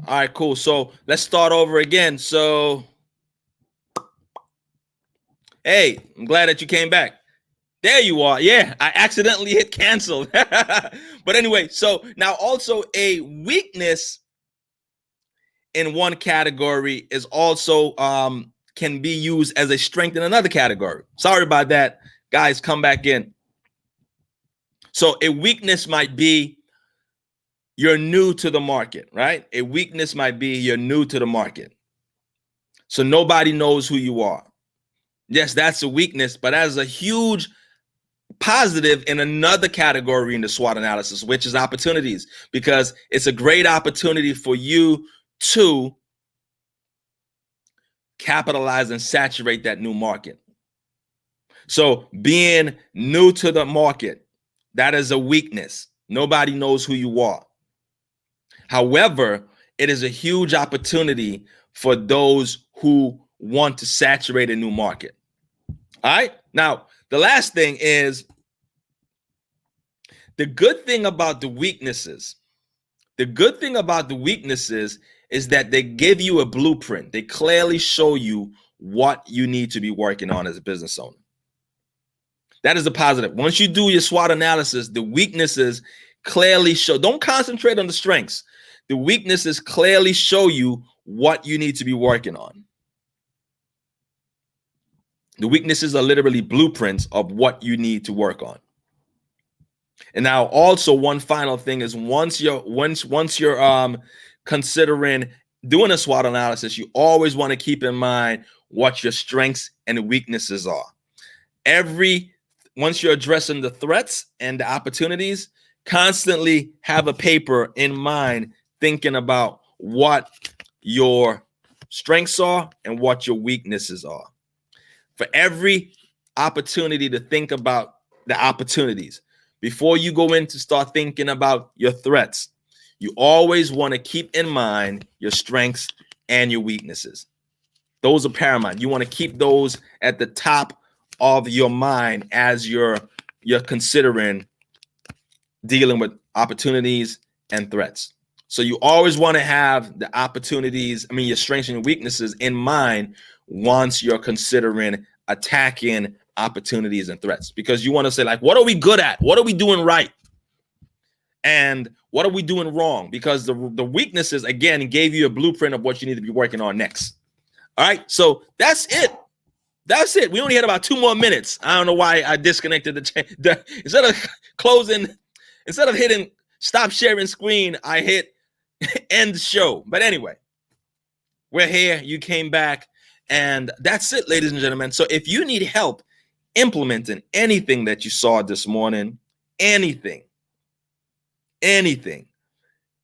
All right, cool. So let's start over again. So, hey, I'm glad that you came back. There you are. Yeah, I accidentally hit cancel. But anyway, so now also a weakness in one category is also can be used as a strength in another category. Sorry about that. Guys, come back in. So a weakness might be you're new to the market, right? A weakness might be you're new to the market. So nobody knows who you are. Yes, that's a weakness, but that is a huge positive in another category in the SWOT analysis, which is opportunities, because it's a great opportunity for you to capitalize and saturate that new market. So being new to the market, that is a weakness. Nobody knows who you are. However, it is a huge opportunity for those who want to saturate a new market. All right. Now, the last thing is the good thing about the weaknesses. The good thing about the weaknesses is that they give you a blueprint. They clearly show you what you need to be working on as a business owner. That is a positive. Once you do your SWOT analysis, the weaknesses clearly show. Don't concentrate on the strengths. The weaknesses clearly show you what you need to be working on. The weaknesses are literally blueprints of what you need to work on. And now also one final thing is once you're considering doing a SWOT analysis, you always want to keep in mind what your strengths and weaknesses are. Once you're addressing the threats and the opportunities, constantly have a paper in mind thinking about what your strengths are and what your weaknesses are. For every opportunity to think about the opportunities. Before you go in to start thinking about your threats, you always want to keep in mind your strengths and your weaknesses. Those are paramount. You want to keep those at the top of your mind as you're considering dealing with opportunities and threats. So you always want to have the opportunities, your strengths and your weaknesses in mind once you're considering attacking opportunities and threats, because you want to say, like, what are we good at? What are we doing right? And what are we doing wrong? Because the weaknesses, again, gave you a blueprint of what you need to be working on next. All right. So that's it. That's it. We only had about 2 more minutes. I don't know why I disconnected instead of hitting stop sharing screen, I hit end show. But anyway, we're here. You came back. And that's it, ladies and gentlemen. So if you need help implementing anything that you saw this morning, anything,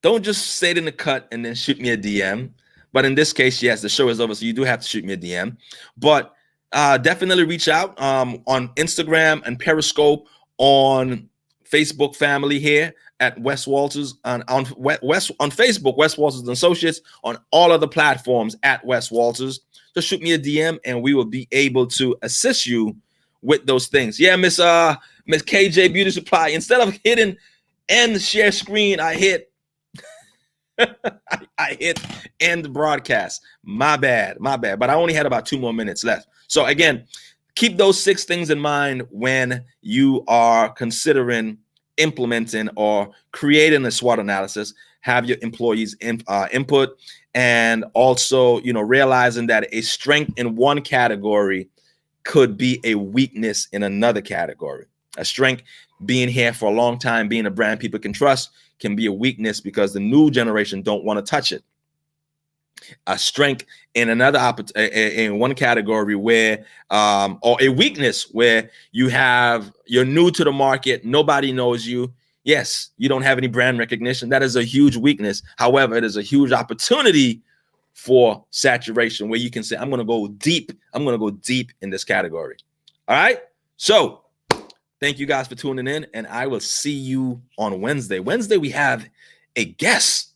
don't just say it in the cut and then shoot me a DM. But in this case, yes, the show is over, so you do have to shoot me a DM. But definitely reach out on Instagram and Periscope, on Facebook family here at Wes Walters, on Facebook, Wes Walters and Associates, on all other platforms at Wes Walters. Just shoot me a DM and we will be able to assist you with those things. Yeah, Miss KJ Beauty Supply. Instead of hitting end share screen, I hit I hit end broadcast. My bad. But I only had about 2 more minutes left. So again, keep those 6 things in mind when you are considering implementing or creating a SWOT analysis. Have your employees input, and also, realizing that a strength in one category could be a weakness in another category. A strength, being here for a long time, being a brand people can trust, can be a weakness because the new generation don't want to touch it. A strength in in one category where, or a weakness where you're new to the market, nobody knows you. Yes, you don't have any brand recognition. That is a huge weakness. However, it is a huge opportunity for saturation where you can say, I'm going to go deep. I'm going to go deep in this category. All right. So thank you guys for tuning in, and I will see you on Wednesday. Wednesday, we have a guest.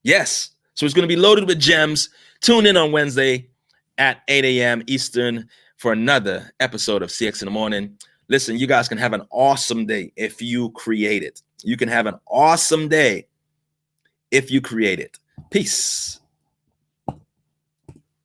Yes. So it's going to be loaded with gems. Tune in on Wednesday at 8 a.m. Eastern for another episode of CX in the Morning. Listen, you guys can have an awesome day if you create it. You can have an awesome day if you create it. Peace.